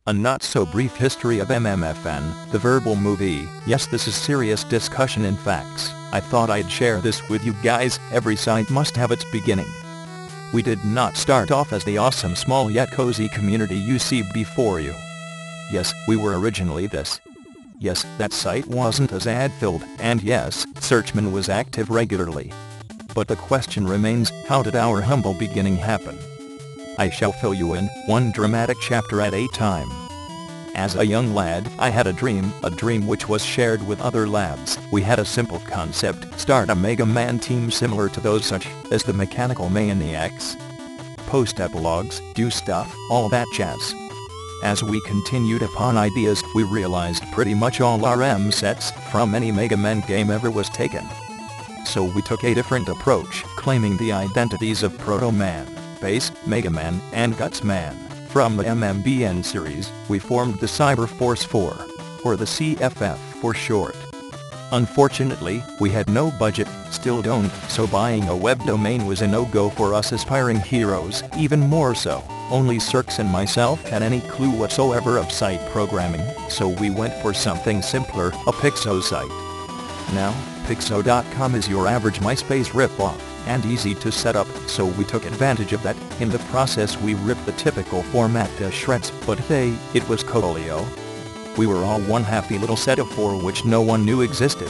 A not-so-brief history of MMFN, the verbal movie. Yes, this is serious discussion and facts. I thought I'd share this with you guys. Every site must have its beginning. We did not start off as the awesome small yet cozy community you see before you. Yes, we were originally this. Yes, that site wasn't as ad-filled, and yes, Searchman was active regularly. But the question remains, how did our humble beginning happen? I shall fill you in, one dramatic chapter at a time. As a young lad, I had a dream which was shared with other lads. We had a simple concept, start a Mega Man team similar to those such as the Mechanical Maniacs. Post epilogues, do stuff, all that jazz. As we continued upon ideas, we realized pretty much all our M-sets from any Mega Man game ever was taken. So we took a different approach, claiming the identities of Proto Man, Bass, Mega Man, and Guts Man. From the MMBN series, we formed the Cyber Force 4, or the CFF for short. Unfortunately, we had no budget, still don't, so buying a web domain was a no-go for us aspiring heroes. Even more so, only Cirx and myself had any clue whatsoever of site programming, so we went for something simpler, a Pixo site. Now, Pixo.com is your average MySpace ripoff, and easy to set up, so we took advantage of that. In the process we ripped the typical format to shreds, but hey, it was Coolio. We were all one happy little set of four which no one knew existed.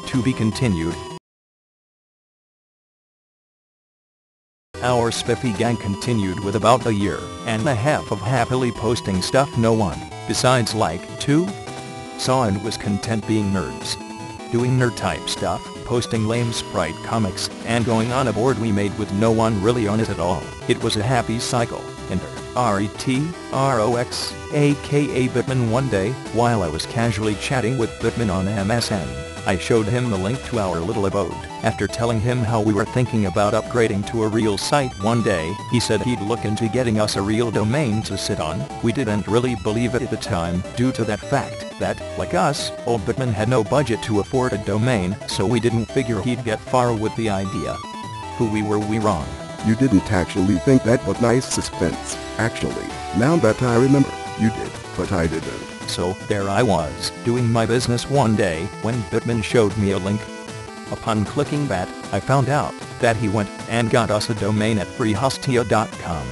To be continued. Our spiffy gang continued with about a year and a half of happily posting stuff no one, besides like two, saw and was content being nerds. Doing nerd-type stuff, posting lame Sprite comics, and going on a board we made with no one really on it at all. It was a happy cycle. Enter RETROX, aka Bitman. One day, while I was casually chatting with Bitman on MSN, I showed him the link to our little abode. After telling him how we were thinking about upgrading to a real site one day, he said he'd look into getting us a real domain to sit on. We didn't really believe it at the time, due to that fact that, like us, old Bitman had no budget to afford a domain, so we didn't figure he'd get far with the idea. Who were we wrong? You didn't actually think that, but nice suspense. Actually, now that I remember, you did, but I didn't. So, there I was, doing my business one day, when Bitman showed me a link. Upon clicking that, I found out that he went and got us a domain at freehostia.com.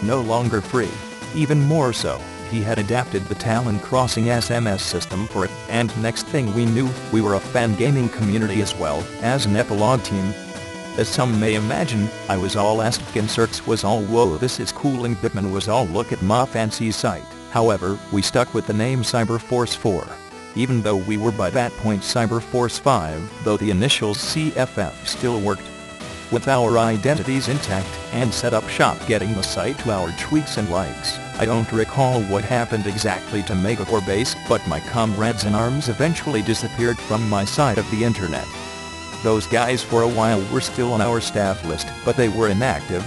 No longer free. Even more so, he had adapted the Talon Crossing SMS system for it, and next thing we knew, we were a fan gaming community as well as an epilogue team. As some may imagine, I was all asked and Cirx was all whoa this is cool and Bitman was all look at my fancy site. However, we stuck with the name Cyber Force 4. Even though we were by that point Cyber Force 5, though the initials CFF still worked. With our identities intact and set up shop getting the site to our tweaks and likes. I don't recall what happened exactly to Mega or Bass, but my comrades in arms eventually disappeared from my side of the internet. Those guys for a while were still on our staff list, but they were inactive.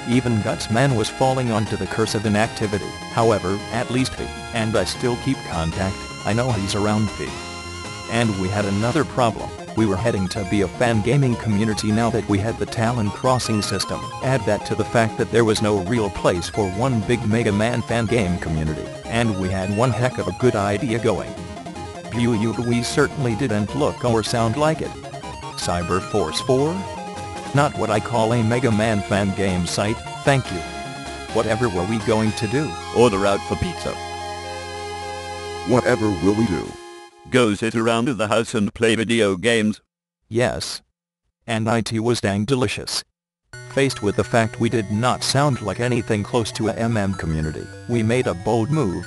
Even Gutsman was falling onto the curse of inactivity. However, at least P, and I still keep contact, I know he's around P. And we had another problem. We were heading to be a fan gaming community now that we had the Talon Crossing system. Add that to the fact that there was no real place for one big Mega Man fan game community, and we had one heck of a good idea going. We certainly didn't look or sound like it. Cyber Force 4? Not what I call a Mega Man fan game site, thank you. Whatever were we going to do? Order out for pizza. Whatever will we do? Go sit around the house and play video games. Yes. And IT was dang delicious. Faced with the fact we did not sound like anything close to a MM community, we made a bold move.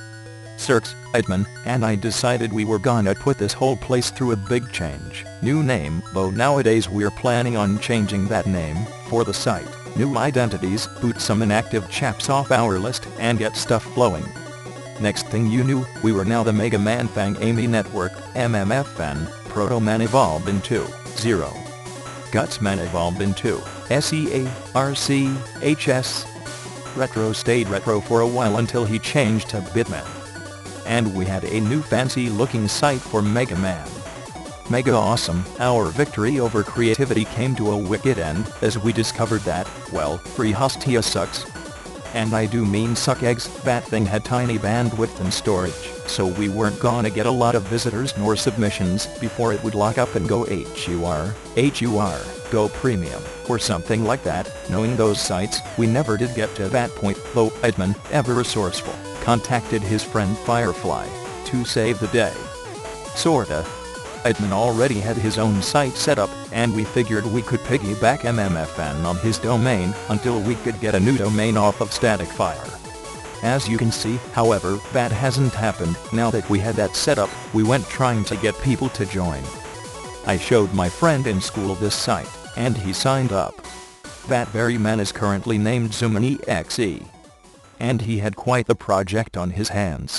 Cirx, Edman, and I decided we were gonna put this whole place through a big change. New name, though nowadays we're planning on changing that name, for the site. New identities, boot some inactive chaps off our list, and get stuff flowing. Next thing you knew, we were now the Mega Man Fang Amy Network, MMFN, Proto Man evolved into 0. Gutsman evolved into SEARCHS. Retro stayed retro for a while until he changed to Bitman. And we had a new fancy looking site for Mega Man. Mega awesome, our victory over creativity came to a wicked end, as we discovered that, well, Free Hostia sucks. And I do mean suck eggs. That thing had tiny bandwidth and storage, so we weren't gonna get a lot of visitors nor submissions before it would lock up and go HUR, go premium, or something like that. Knowing those sites, we never did get to that point, though Edmund, ever resourceful, contacted his friend Firefly to save the day. Sorta. Edmund already had his own site set up, and we figured we could piggyback MMFN on his domain until we could get a new domain off of Static Fire. As you can see, however, that hasn't happened. Now that we had that set up, we went trying to get people to join. I showed my friend in school this site, and he signed up. That very man is currently named ZoomanEXE. And he had quite the project on his hands.